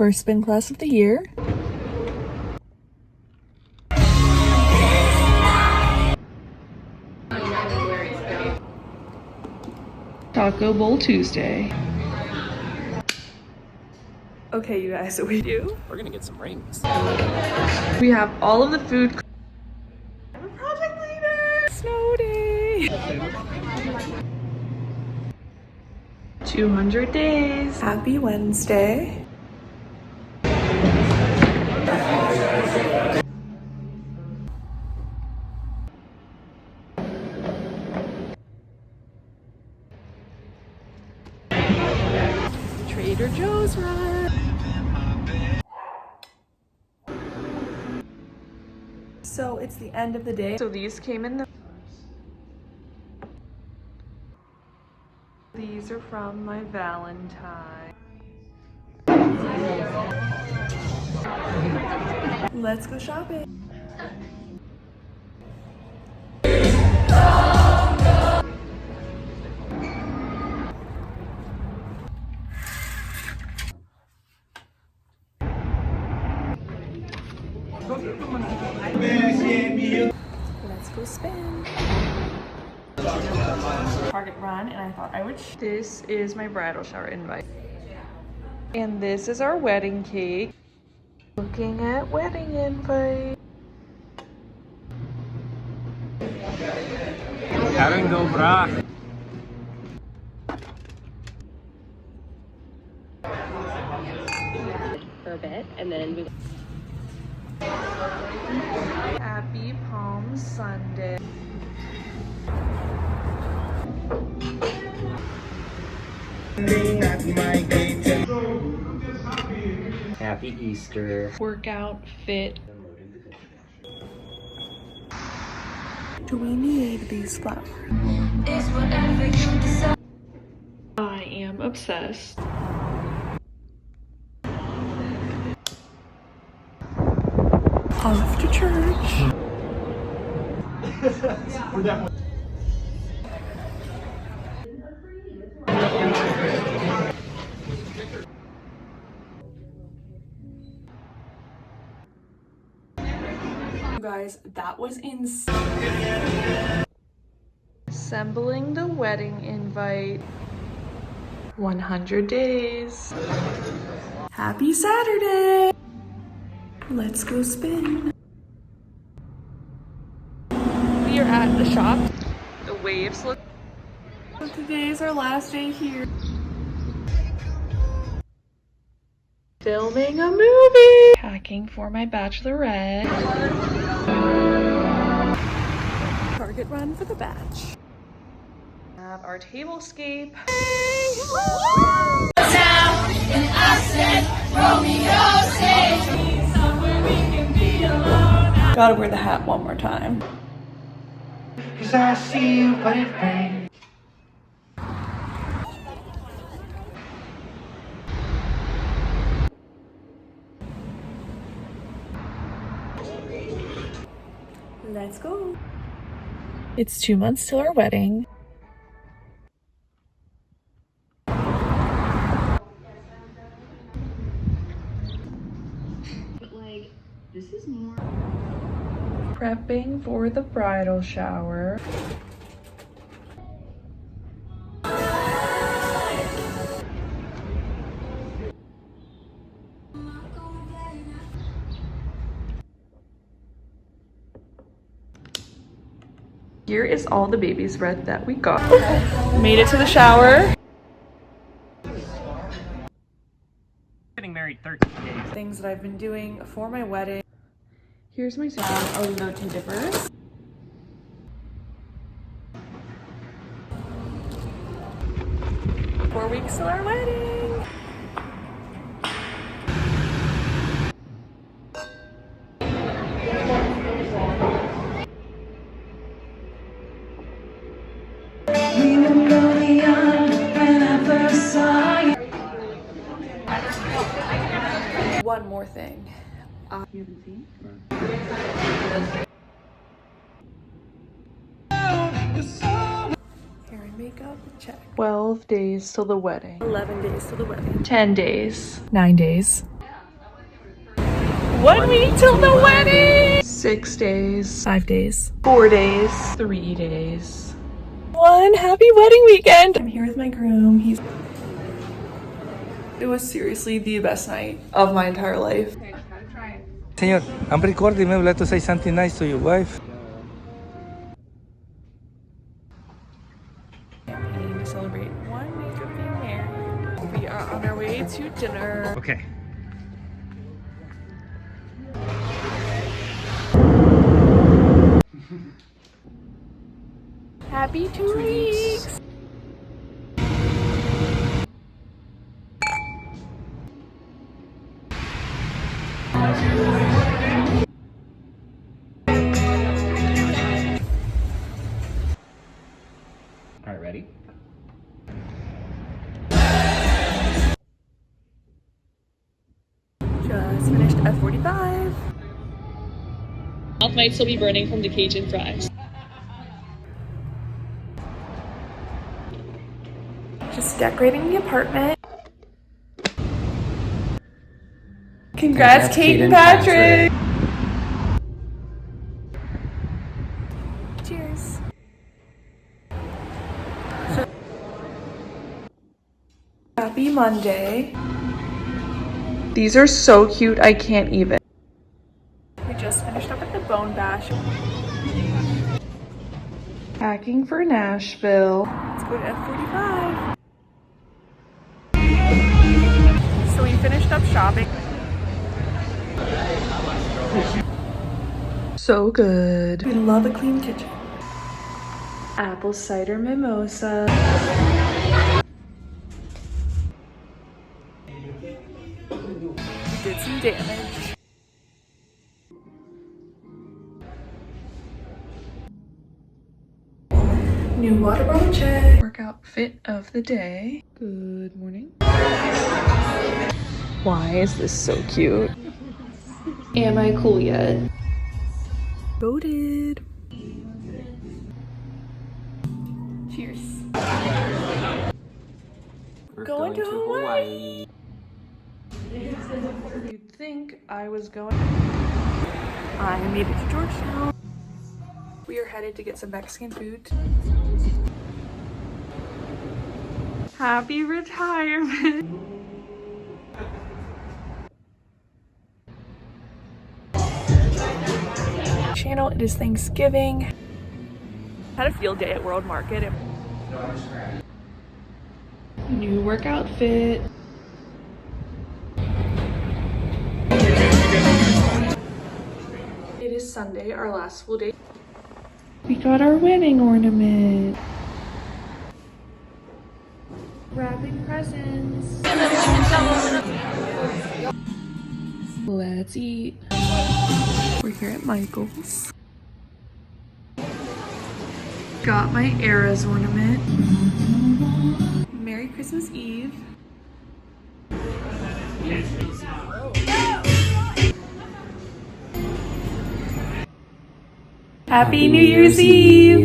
First spin class of the year. Taco Bowl Tuesday. Okay, you guys, so we're gonna get some rings. We have all of the food. I'm a project leader. Snow day. 200 days. Happy Wednesday. Trader Joe's run. So it's the end of the day. So these came in the... These are from my Valentine. Let's go shopping. Let's go spin. Target run, and I thought I would. This is my bridal shower invite. And this is our wedding cake. Looking at wedding invite. Karen go bra. For a bit, and then we. Happy Palm Sunday. Happy Easter. Workout fit. Do we need these flowers? I am obsessed. Off to church. You guys, that was insane. Assembling the wedding invite. 100 days. Happy Saturday. Let's go spin. We are at the shop. The waves look. Today is our last day here. Filming a movie. Packing for my bachelorette. Target run for the batch. Have our tablescape. Gotta wear the hat one more time. 'Cause I see you, but it rains. Let's go. It's 2 months till our wedding. But like, this is more. Prepping for the bridal shower. Here is all the baby's bread that we got. Made it to the shower. Getting married 13 days. Things that I've been doing for my wedding. Here's my Oligo tea dippers. Four weeks till our wedding. One more thing. You haven't seen? Hair and makeup, check. 12 days till the wedding. 11 days till the wedding. 10 days. 9 days. 1 week till the wedding. 6 days. 5 days. 4 days. 3 days. One happy wedding weekend. I'm here with my groom. It was seriously the best night of my entire life. Señor, I'm recording. Maybe let us say something nice to your wife. Campaign to celebrate 1 week of being married. We are on our way to dinner. Okay. Happy 2 weeks. All right, ready? Just finished F45. Mouth might still be burning from the Cajun fries. Just decorating the apartment. Congrats, Kate and Patrick. Cheers. Happy Monday. These are so cute, I can't even. We just finished up at the Bone Bash. Packing for Nashville. Let's go to F45. So we finished up shopping. So good. We love a clean kitchen. Apple cider mimosa. We did some damage. New water bottle check. Workout fit of the day. Good morning. Why is this so cute? Am I cool yet? Voted. Cheers. We're Going to Hawaii. You'd think I was going. I made it to Georgetown. We are headed to get some Mexican food. Happy retirement. Channel, it is Thanksgiving. Had a field day at World Market. New workout fit. It is Sunday, our last full day. We got our wedding ornament. Wrapping presents. Let's eat. We're here at Michael's. Got my Eras ornament. Merry Christmas Eve. Happy New Year's Eve.